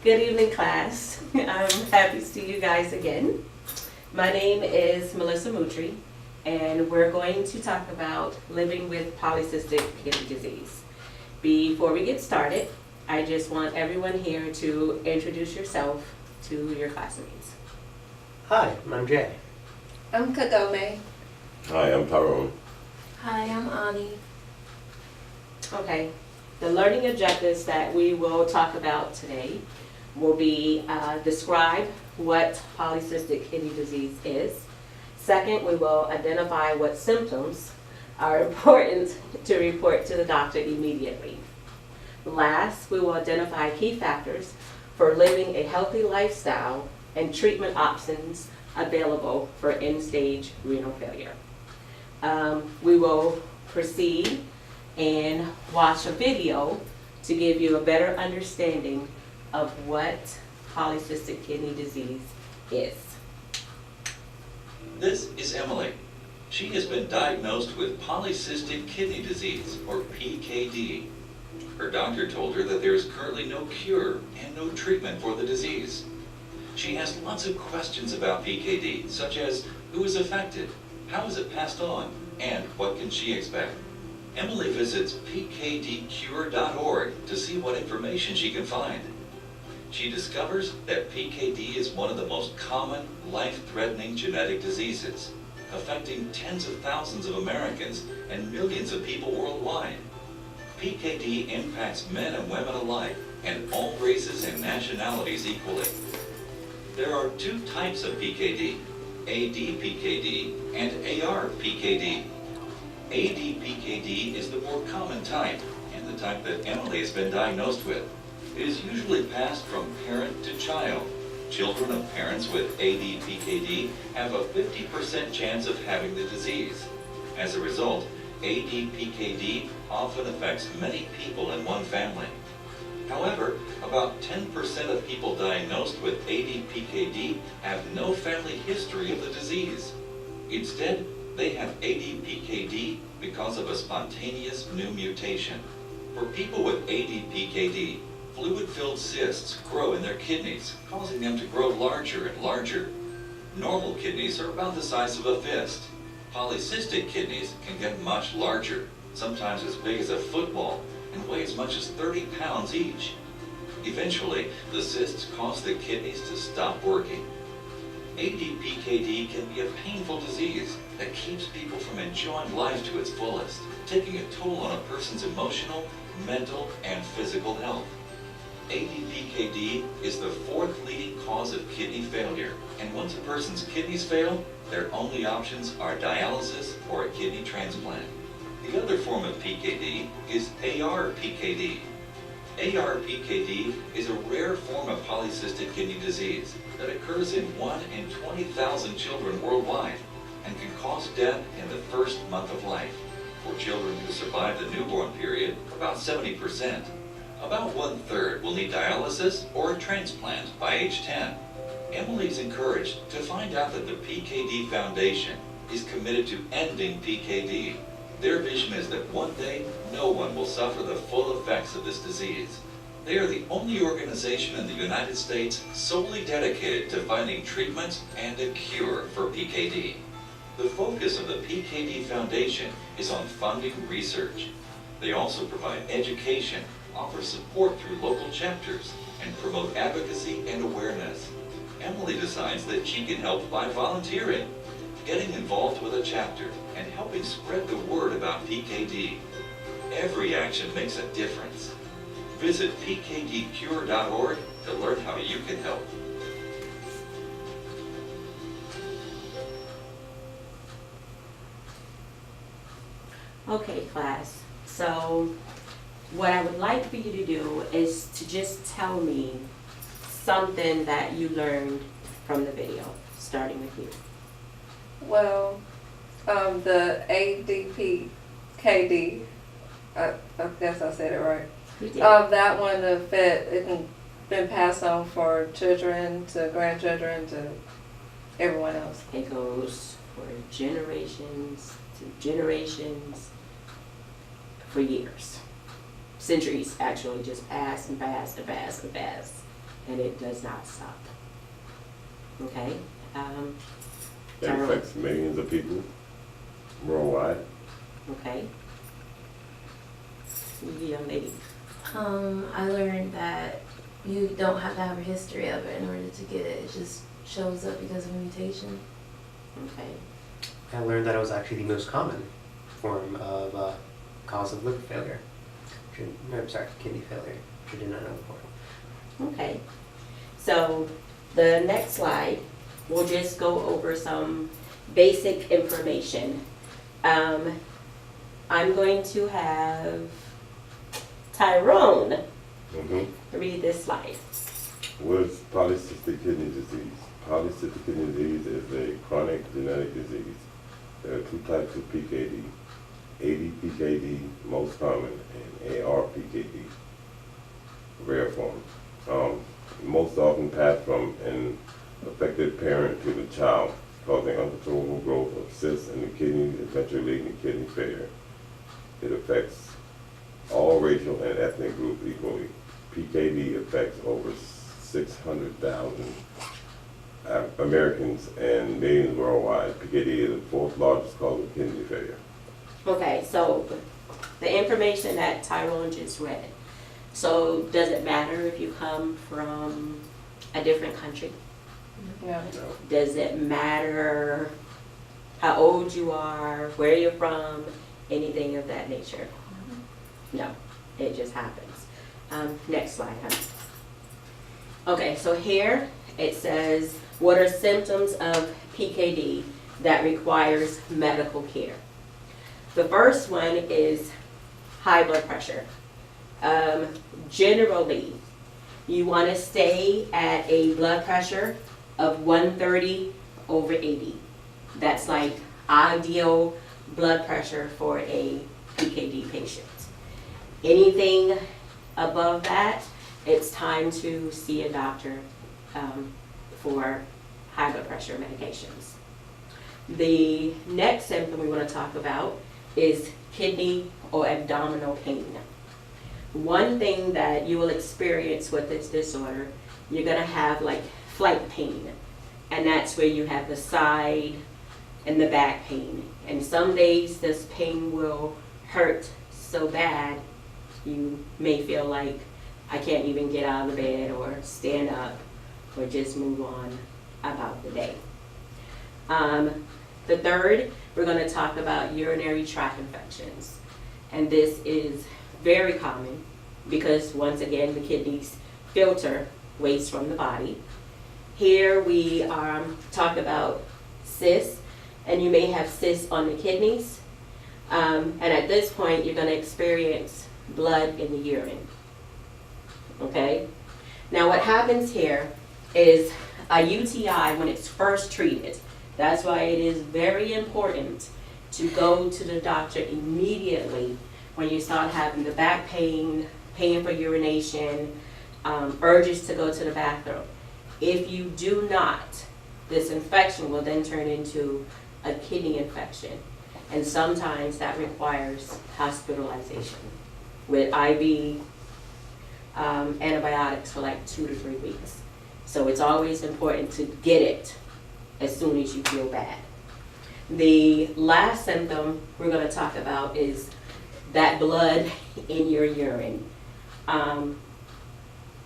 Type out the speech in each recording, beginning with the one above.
Good evening, class. I'm happy to see you guys again. My name is Melissa Mutri, and we're going to talk about living with polycystic kidney disease. Before we get started, I just want everyone here to introduce yourself to your classmates. Hi, I'm Jay. I'm Kadome. Hi, I'm Tyrone. Hi, I'm Ani. Okay, the learning objectives that we will talk about today will be describe what polycystic kidney disease is. Second, we will identify what symptoms are important to report to the doctor immediately. Last, we will identify key factors for living a healthy lifestyle and treatment options available for end-stage renal failure. We will proceed and watch a video to give you a better understanding of what polycystic kidney disease is. This is Emily. She has been diagnosed with polycystic kidney disease, or PKD. Her doctor told her that there is currently no cure and no treatment for the disease. She has lots of questions about PKD, such as who is affected, how is it passed on, and what can she expect? Emily visits pkdcure.org to see what information she can find. She discovers that PKD is one of the most common, life-threatening genetic diseases, affecting tens of thousands of Americans and millions of people worldwide. PKD impacts men and women alike, and all races and nationalities equally. There are two types of PKD, AD-PKD and AR-PKD. AD-PKD is the more common type, and the type that Emily has been diagnosed with. It is usually passed from parent to child. Children of parents with AD-PKD have a 50% chance of having the disease. As a result, AD-PKD often affects many people in one family. However, about 10% of people diagnosed with AD-PKD have no family history of the disease. Instead, they have AD-PKD because of a spontaneous new mutation. For people with AD-PKD, fluid-filled cysts grow in their kidneys, causing them to grow larger and larger. Normal kidneys are about the size of a fist. Polycystic kidneys can get much larger, sometimes as big as a football, and weigh as much as 30 pounds each. Eventually, the cysts cause the kidneys to stop working. AD-PKD can be a painful disease that keeps people from enjoying life to its fullest, taking a toll on a person's emotional, mental, and physical health. AD-PKD is the fourth leading cause of kidney failure, and once a person's kidneys fail, their only options are dialysis or a kidney transplant. The other form of PKD is AR-PKD. AR-PKD is a rare form of polycystic kidney disease that occurs in 1 in 20,000 children worldwide and can cause death in the first month of life. For children who survive the newborn period, about 70%. About 1/3 will need dialysis or a transplant by age 10. Emily is encouraged to find out that the PKD Foundation is committed to ending PKD. Their vision is that one day, no one will suffer the full effects of this disease. They are the only organization in the United States solely dedicated to finding treatments and a cure for PKD. The focus of the PKD Foundation is on funding research. They also provide education, offer support through local chapters, and promote advocacy and awareness. Emily decides that she can help by volunteering, getting involved with a chapter, and helping spread the word about PKD. Every action makes a difference. Visit pkdcure.org to learn how you can help. Okay, class. So what I would like for you to do is to just tell me something that you learned from the video, starting with you. Well, the ADPKD, I guess I said it right. You did. That one, it can been passed on for children to grandchildren to everyone else. It goes for generations to generations for years. Centuries actually just pass and pass and pass and pass and it does not stop. Okay? It Tyrone. affects millions of people worldwide. Okay? You young lady. I learned that you don't have to have a history of it in order to get it. It just shows up because of a mutation. Okay. I learned that it was actually the most common form of cause of liver failure. Kidney failure, which I did not know before. Okay. So the next slide, we'll just go over some basic information. I'm going to have Tyrone read this slide. What is polycystic kidney disease? Polycystic kidney disease is a chronic genetic disease. There are two types of PKD. ADPKD, most common, and ARPKD, rare form. Most often passed from an affected parent to the child, causing uncontrollable growth of cysts in the kidneys, eventually leading to kidney failure. It affects all racial and ethnic groups equally. PKD affects over 600,000 Americans and millions worldwide. PKD is the fourth largest cause of kidney failure. Okay, so the information that Tyrone just read. So does it matter if you come from a different country? Yeah. Does it matter how old you are, where you're from, anything of that nature? No, it just happens. Next slide, honey. Okay, so here it says, what are symptoms of PKD that requires medical care? The first one is high blood pressure. Generally, you want to stay at a blood pressure of 130 over 80. That's like ideal blood pressure for a PKD patient. Anything above that, it's time to see a doctor for high blood pressure medications. The next symptom we want to talk about is kidney or abdominal pain. One thing that you will experience with this disorder, you're going to have like flight pain, and that's where you have the side and the back pain. And some days this pain will hurt so bad you may feel like I can't even get out of the bed or stand up or just move on about the day. The third, we're going to talk about urinary tract infections. And this is very common because, once again, the kidneys filter waste from the body. Here we talk about cysts, and you may have cysts on the kidneys. And at this point, you're going to experience blood in the urine. Okay? Now, what happens here is a UTI, when it's first treated, that's why it is very important to go to the doctor immediately when you start having the back pain, pain for urination, urges to go to the bathroom. If you do not, this infection will then turn into a kidney infection. And sometimes that requires hospitalization with IV antibiotics for like 2 to 3 weeks. So it's always important to get it as soon as you feel bad. The last symptom we're going to talk about is that blood in your urine.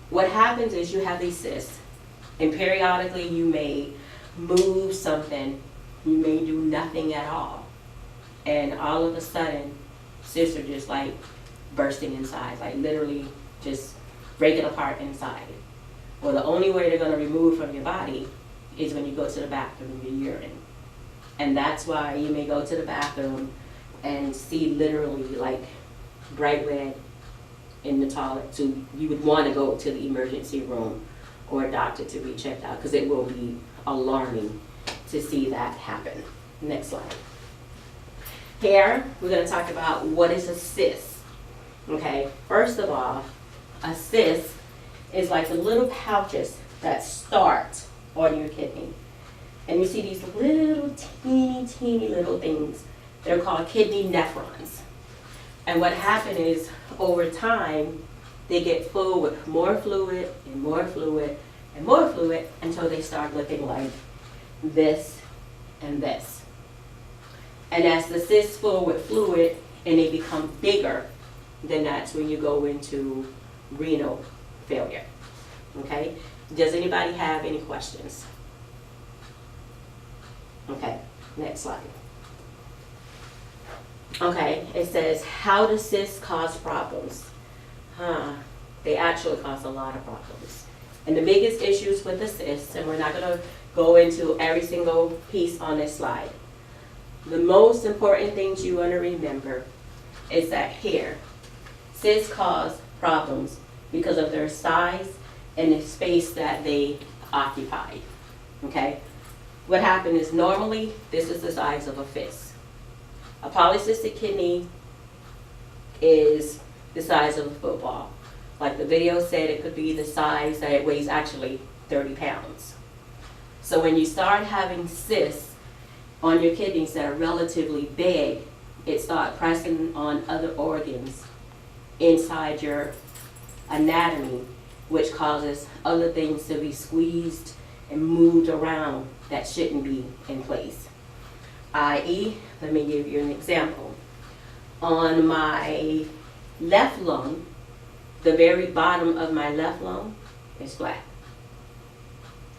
What happens is you have these cysts, and periodically you may move something, you may do nothing at all, and all of a sudden cysts are just like bursting inside, like literally just breaking apart inside. Well, the only way they're going to remove from your body is when you go to the bathroom with your urine. And that's why you may go to the bathroom and see literally like bright red in the toilet. So you would want to go to the emergency room or a doctor to be checked out, because it will be alarming to see that happen. Next slide. Here, we're going to talk about what is a cyst. Okay, first of all, a cyst is like the little pouches that start on your kidney. And you see these little teeny little things. They're called kidney nephrons. And what happened is, over time, they get full with more fluid and more fluid and more fluid until they start looking like this and this. And as the cysts full with fluid and they become bigger, then that's when you go into renal failure. Okay? Does anybody have any questions? Okay, next slide. Okay, it says, how do cysts cause problems? They actually cause a lot of problems. And the biggest issues with the cysts, and we're not going to go into every single piece on this slide. The most important things you want to remember is that here, cysts cause problems because of their size and the space that they occupy. Okay? What happened is normally this is the size of a fist. A polycystic kidney is the size of a football. Like the video said, it could be the size that it weighs actually 30 pounds. So when you start having cysts on your kidneys that are relatively big, it starts pressing on other organs inside your anatomy, which causes other things to be squeezed and moved around that shouldn't be in place. I.e., let me give you an example. On my left lung, the very bottom of my left lung is flat.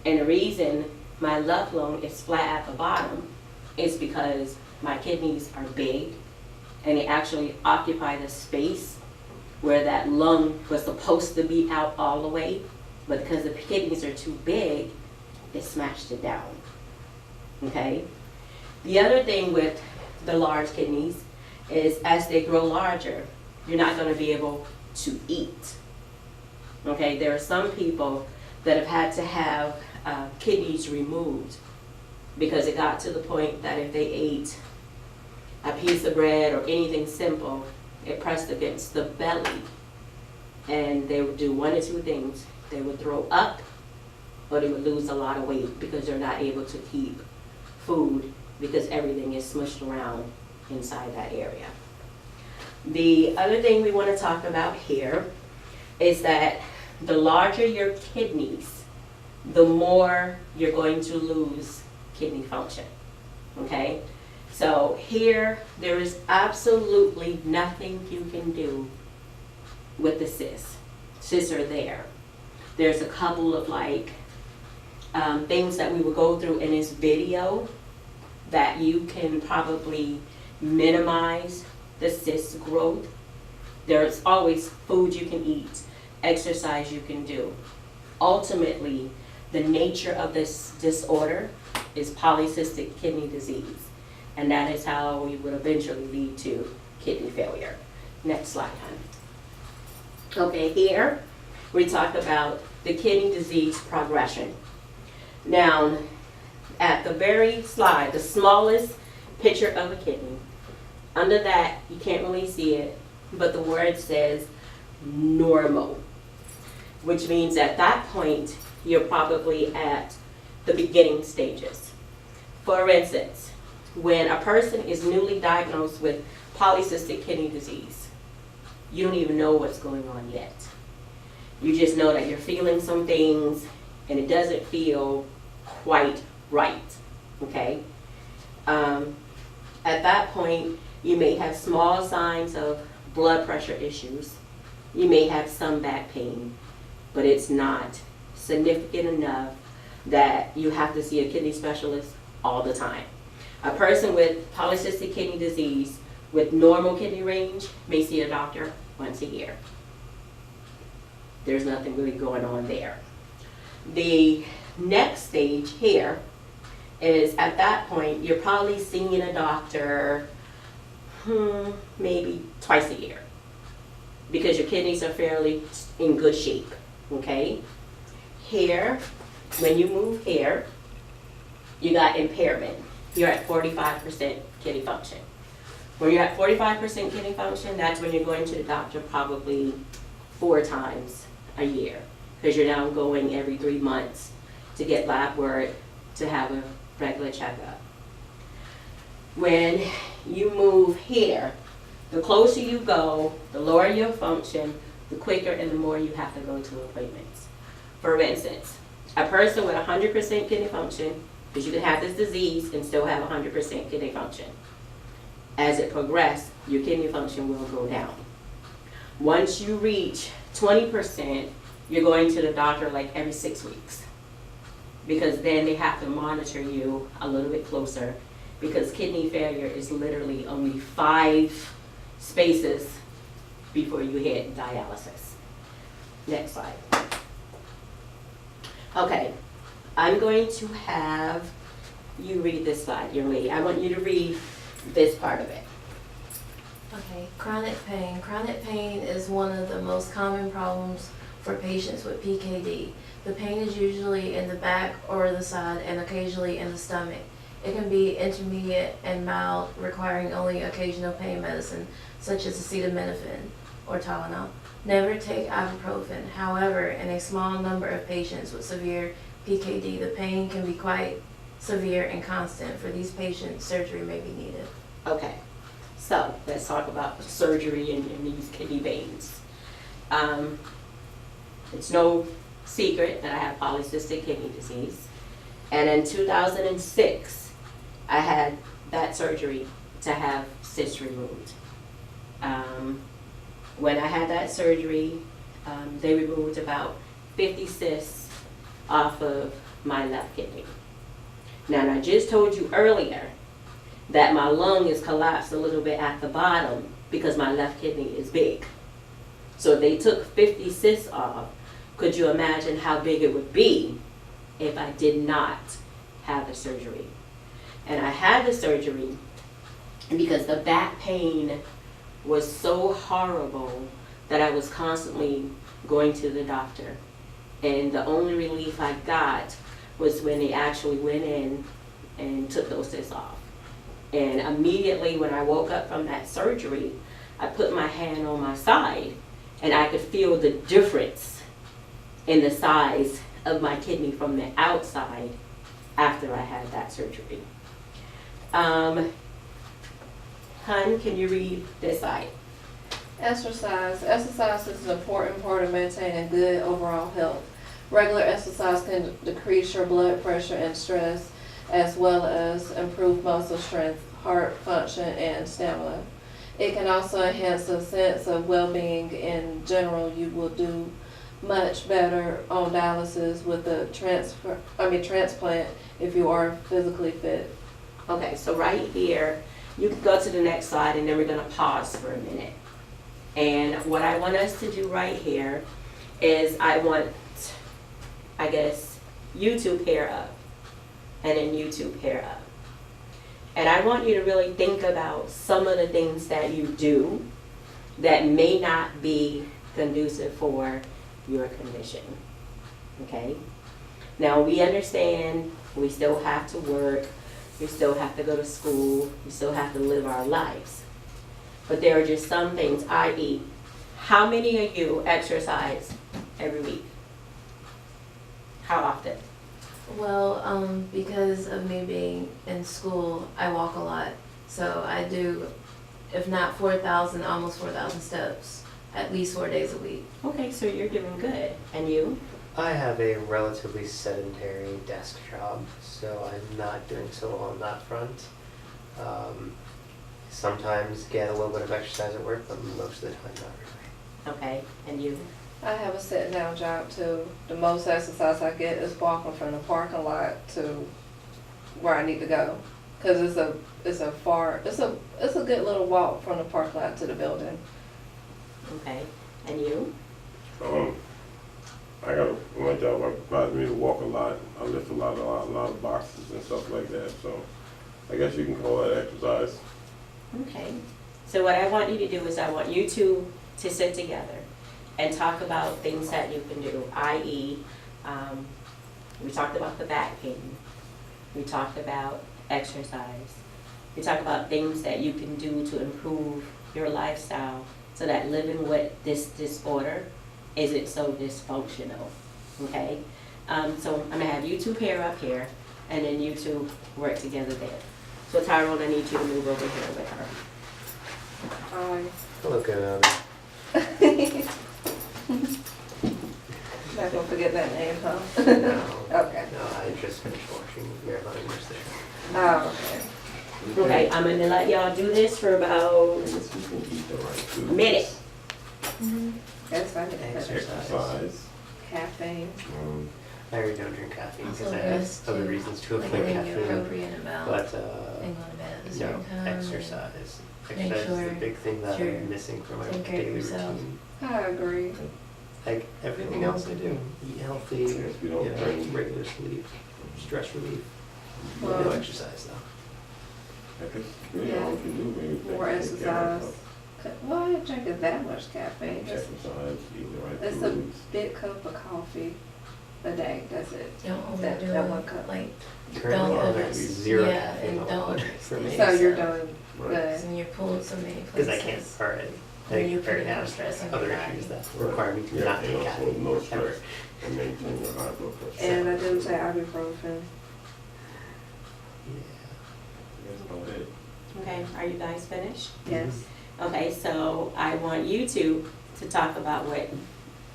And the reason my left lung is flat at the bottom is because my kidneys are big and they actually occupy the space where that lung was supposed to be out all the way, but because the kidneys are too big, it smashed it down. Okay? The other thing with the large kidneys is as they grow larger, you're not going to be able to eat. Okay? There are some people that have had to have kidneys removed because it got to the point that if they ate a piece of bread or anything simple, it pressed against the belly, and they would do one or two things. They would throw up, or they would lose a lot of weight because they're not able to keep food because everything is smushed around inside that area. The other thing we want to talk about here is that the larger your kidneys, the more you're going to lose kidney function. Okay? So here, there is absolutely nothing you can do with the cysts. Cysts are there. There's a couple of things that we will go through in this video that you can probably minimize the cyst growth. There's always food you can eat, exercise you can do. Ultimately, the nature of this disorder is polycystic kidney disease, and that is how we would eventually lead to kidney failure. Next slide, honey. Okay, here we talk about the kidney disease progression. Now, at the very slide, the smallest picture of a kidney, under that, you can't really see it, but the word says normal, which means at that point, you're probably at the beginning stages. For instance, when a person is newly diagnosed with polycystic kidney disease, you don't even know what's going on yet. You just know that you're feeling some things and it doesn't feel quite right, okay? At that point, you may have small signs of blood pressure issues. You may have some back pain, but it's not significant enough that you have to see a kidney specialist all the time. A person with polycystic kidney disease with normal kidney range may see a doctor once a year. There's nothing really going on there. The next stage here is at that point, you're probably seeing a doctor maybe twice a year because your kidneys are fairly in good shape, okay? Here, when you move here, you got impairment. You're at 45% kidney function. When you're at 45% kidney function, that's when you're going to the doctor probably 4 times a year because you're now going every 3 months to get lab work to have a regular checkup. When you move here, the closer you go, the lower your function, the quicker and the more you have to go to appointments. For instance, a person with 100% kidney function, because you can have this disease and still have 100% kidney function. As it progresses, your kidney function will go down. Once you reach 20%, you're going to the doctor like every 6 weeks, because then they have to monitor you a little bit closer, because kidney failure is literally only 5 spaces before you hit dialysis. Next slide. Okay, I'm going to have you read this slide, young lady. I want you to read this part of it. Okay, chronic pain. Chronic pain is one of the most common problems for patients with PKD. The pain is usually in the back or the side and occasionally in the stomach. It can be intermediate and mild, requiring only occasional pain medicine, such as acetaminophen or Tylenol. Never take ibuprofen. However, in a small number of patients with severe PKD, the pain can be quite severe and constant. For these patients, surgery may be needed. Okay, so let's talk about surgery in these kidney veins. It's no secret that I have polycystic kidney disease. And in 2006, I had that surgery to have cysts removed. When I had that surgery, they removed about 50 cysts off of my left kidney. Now, I just told you earlier that my lung is collapsed a little bit at the bottom because my left kidney is big. So if they took 50 cysts off, could you imagine how big it would be if I did not have the surgery? And I had the surgery because the back pain was so horrible that I was constantly going to the doctor. And the only relief I got was when they actually went in and took those cysts off. And immediately when I woke up from that surgery, I put my hand on my side and I could feel the difference in the size of my kidney from the outside after I had that surgery. Hun, can you read this side? Exercise. Exercise is an important part of maintaining good overall health. Regular exercise can decrease your blood pressure and stress, as well as improve muscle strength, heart function, and stamina. It can also enhance a sense of well-being. In general, you will do much better on dialysis with a transplant if you are physically fit. Okay, so right here, you can go to the next slide and then we're gonna pause for a minute. And what I want us to do right here is I want, I guess, you to pair up and then you to pair up. And I want you to really think about some of the things that you do that may not be conducive for your condition, okay? Now we understand we still have to work, we still have to go to school, we still have to live our lives. But there are just some things, i.e., how many of you exercise every week? How often? Well, because of me being in school, I walk a lot. So I do, if not 4,000, almost 4,000 steps, at least 4 days a week. Okay, so you're doing good. And you? I have a relatively sedentary desk job, so I'm not doing so well on that front. Sometimes get a little bit of exercise at work, but most of the time not really. Okay, and you? I have a sit down job too. The most exercise I get is walking from the parking lot to where I need to go, because it's a good little walk from the parking lot to the building. Okay, and you? I got my job requires me to walk a lot. I lift a lot of boxes and stuff like that. So I guess you can call that exercise. Okay, so what I want you to do is I want you two to sit together and talk about things that you can do, i.e., we talked about the back pain, we talked about exercise, we talked about things that you can do to improve your lifestyle so that living with this disorder isn't so dysfunctional, okay? So I'm gonna have you two pair up here and then you two work together there. So Tyrone, I need you to move over here with her. Look at Not gonna forget that name, huh? No. Okay. No, I just finished watching Marathon University. Oh, okay. Okay, I'm gonna let y'all do this for about You can eat the right a foods. minute. Guess I can Exercise. caffeine. I already don't drink caffeine Also because I rest have other too, reasons to like avoid getting your caffeine. appropriate amount But, and going to bed at a no, certain time. and exercise. make Exercise is sure the big thing that you're I'm missing from my taking care of daily yourself. routine. I agree. Like everything else I do, eat healthy, If you don't drink. regular sleep, stress relief. Well- No exercise though. I guess really all you can do maybe More take care of exercise. Well, I ain't drinking that much caffeine. Just exercise, eat the right It's a foods. big cup of coffee a day. That's it. Don't That- overdo that it. one cup. Like, Currently, Don't I'm over- at zero yeah, caffeine and don't allowed over- for me. So you're doing Right. good. and you're pulled so many places. Because I can't already. And you I put already more have stress on other your body. issues that require me to Yeah, not and take also caffeine no ever. stress and maintain your high blood pressure. And I do take ibuprofen. Yeah. That's about it. Okay, are you guys finished? Yes. Okay, so I want you two to talk about what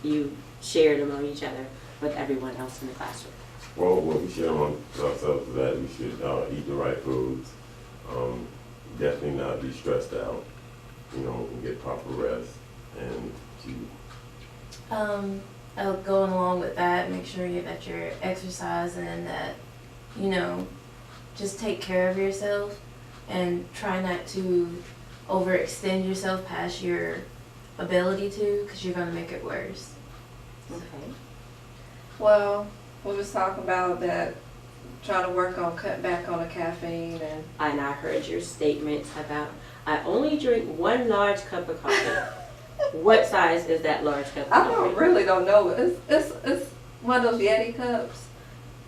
you shared among each other with everyone else in the classroom. Well, what we share among ourselves is that we should eat the right foods, definitely not be stressed out, and get proper rest, and Going along with that, make sure that you're exercising and that, just take care of yourself and try not to overextend yourself past your ability to, because you're going to make it worse. Okay. Well, we was talking about that, trying to work on cutting back on the caffeine and And I heard your statement about, I only drink one large cup of coffee. What size is that large cup of I coffee? really don't know. It's one of those Yeti cups,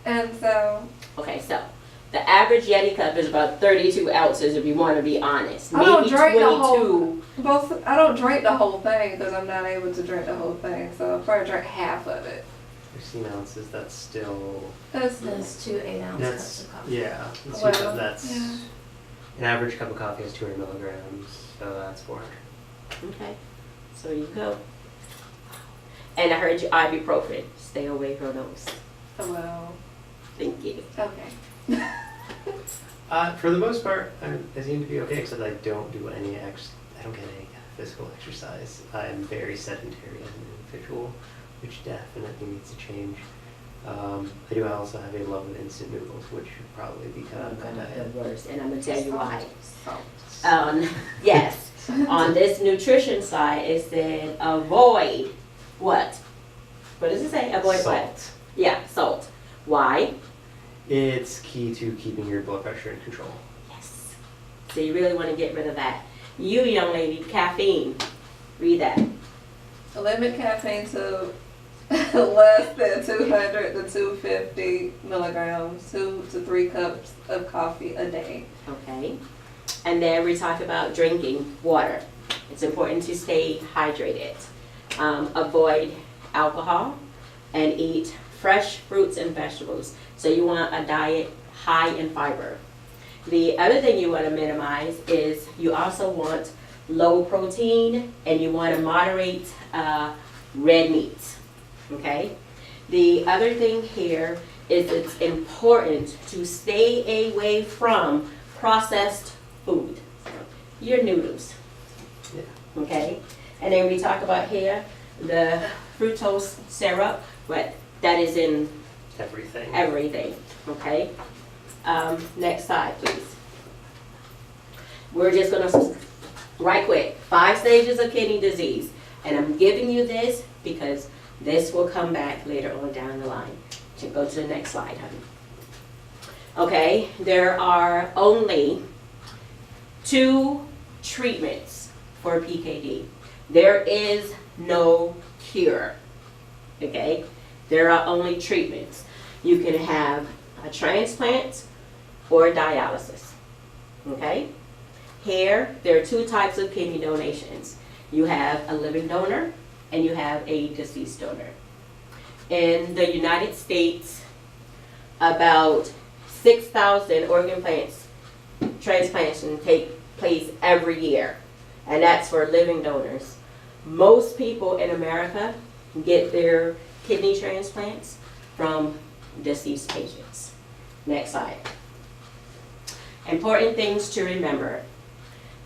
and so Okay, so the average Yeti cup is about 32 ounces if you want to be honest. I don't Maybe drink the 22. I don't drink the whole thing because I'm not able to drink the whole thing. So I'll probably drink half of it. 16 ounces, that's still, That's 2 8-ounce cups that's, of coffee. yeah. Well, That's, yeah. an average cup of coffee is 200 milligrams, so that's 400. Okay, so you go. And I heard you ibuprofen. Stay away from those. Well, Thank you. okay. For the most part, I seem to be okay, except I don't do any I don't get any kind of physical exercise. I'm very sedentary as an individual, which definitely needs to change. I do also have a love of instant noodles, which should probably be cut out of my diet. The worst, and I'm gonna tell you why. Salt. Yes, on this nutrition side, it said avoid what? What does it say? Avoid what? Salt. Yeah, salt. Why? It's key to keeping your blood pressure in control. Yes. So you really want to get rid of that. You young lady, caffeine. Read that. Limit caffeine to less than 200 to 250 milligrams, 2 to 3 cups of coffee a day. Okay. And then we talk about drinking water. It's important to stay hydrated. Avoid alcohol and eat fresh fruits and vegetables. So you want a diet high in fiber. The other thing you want to minimize is you also want low protein and you want to moderate red meats. Okay? The other thing here is it's important to stay away from processed food. Your noodles. Yeah. Okay? And then we talk about here the fructose syrup, but that is in Everything. everything. Okay? Next slide, please. We're just gonna, right quick, 5 stages of kidney disease. And I'm giving you this because this will come back later on down the line. To go to the next slide, honey. Okay, there are only 2 treatments for PKD. There is no cure. Okay? There are only treatments. You can have a transplant or dialysis. Okay? Here, there are 2 types of kidney donations. You have a living donor and you have a deceased donor. In the United States, about 6,000 organ transplantations take place every year, and that's for living donors. Most people in America get their kidney transplants from deceased patients. Next slide. Important things to remember.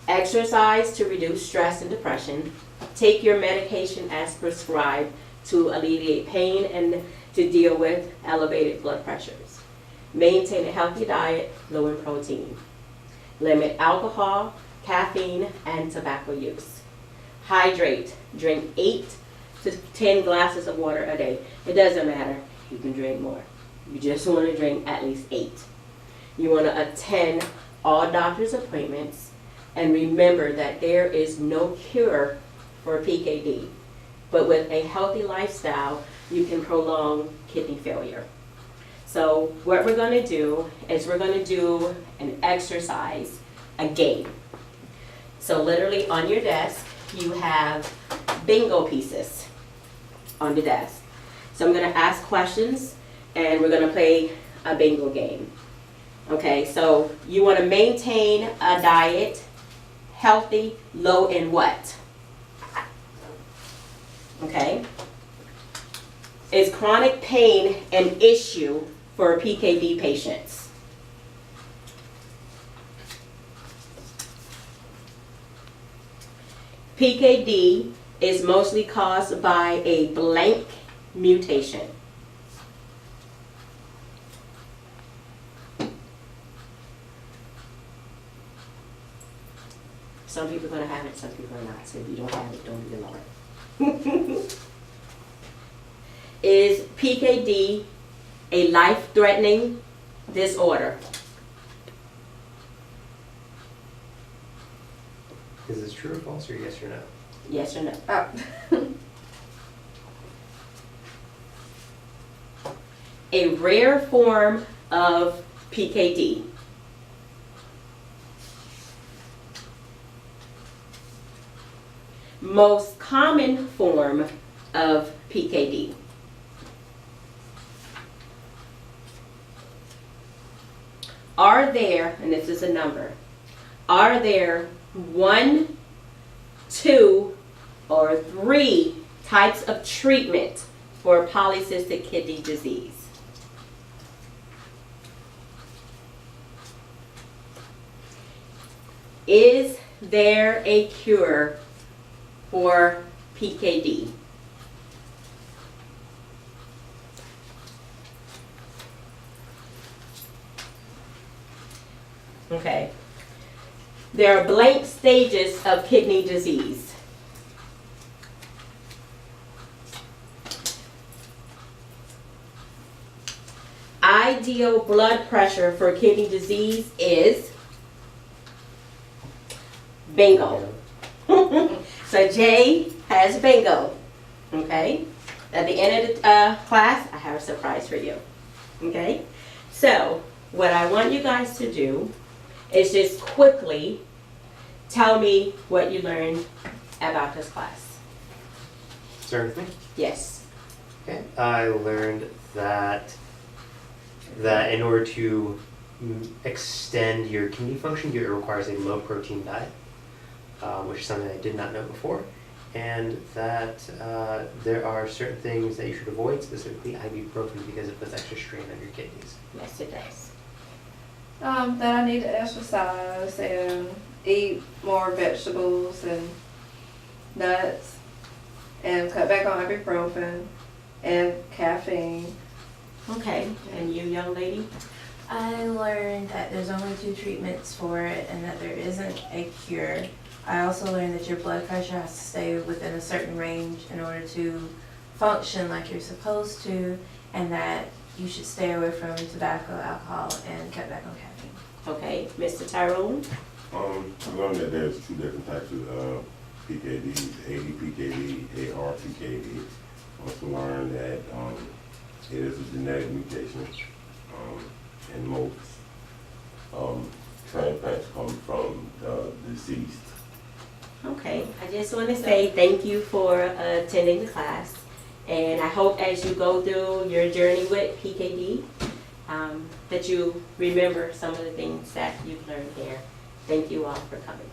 Exercise to reduce stress and depression. Take your medication as prescribed to alleviate pain and to deal with elevated blood pressures. Maintain a healthy diet, low in protein. Limit alcohol, caffeine, and tobacco use. Hydrate. Drink 8 to 10 glasses of water a day. It doesn't matter. You can drink more. You just want to drink at least 8. You want to attend all doctor's appointments, and remember that there is no cure for PKD, but with a healthy lifestyle, you can prolong kidney failure. So what we're going to do is we're going to do an exercise, a game. So literally on your desk, you have bingo pieces on the desk. So I'm going to ask questions, and we're going to play a bingo game. Okay, so you want to maintain a diet, healthy, low in what? Okay. Is chronic pain an issue for PKD patients? PKD is mostly caused by a blank mutation. Some people are going to have it, some people are not. So if you don't have it, don't be alarmed. Is PKD a life-threatening disorder? Is this true or false, or yes or no? Yes or no? Oh. A rare form of PKD. Most common form of PKD. Are there, and this is a number, are there 1, 2, or 3 types of treatment for polycystic kidney disease? Is there a cure for PKD? Okay. There are blank stages of kidney disease. Ideal blood pressure for kidney disease is bingo. So Jay has bingo. Okay. At the end of the class, I have a surprise for you. Okay. So what I want you guys to do is just quickly tell me what you learned about this class. Start with me. Yes. Okay. I learned that in order to extend your kidney function, it requires a low protein diet, which is something I did not know before, and that there are certain things that you should avoid, specifically ibuprofen, because it puts extra strain on your kidneys. Yes, it does. That I need to exercise and eat more vegetables and nuts and cut back on ibuprofen and caffeine. Okay. And you, young lady? I learned that there's only 2 treatments for it and that there isn't a cure. I also learned that your blood pressure has to stay within a certain range in order to function like you're supposed to, and that you should stay away from tobacco, alcohol, and cut back on caffeine. Okay. Mr. Tyrone? I learned that there's 2 different types of PKDs, ADPKD, ARPKD. Also learned that it is a genetic mutation, and most transplants come from the deceased. Okay. I just want to say thank you for attending the class. And I hope as you go through your journey with PKD, that you remember some of the things that you've learned here. Thank you all for coming.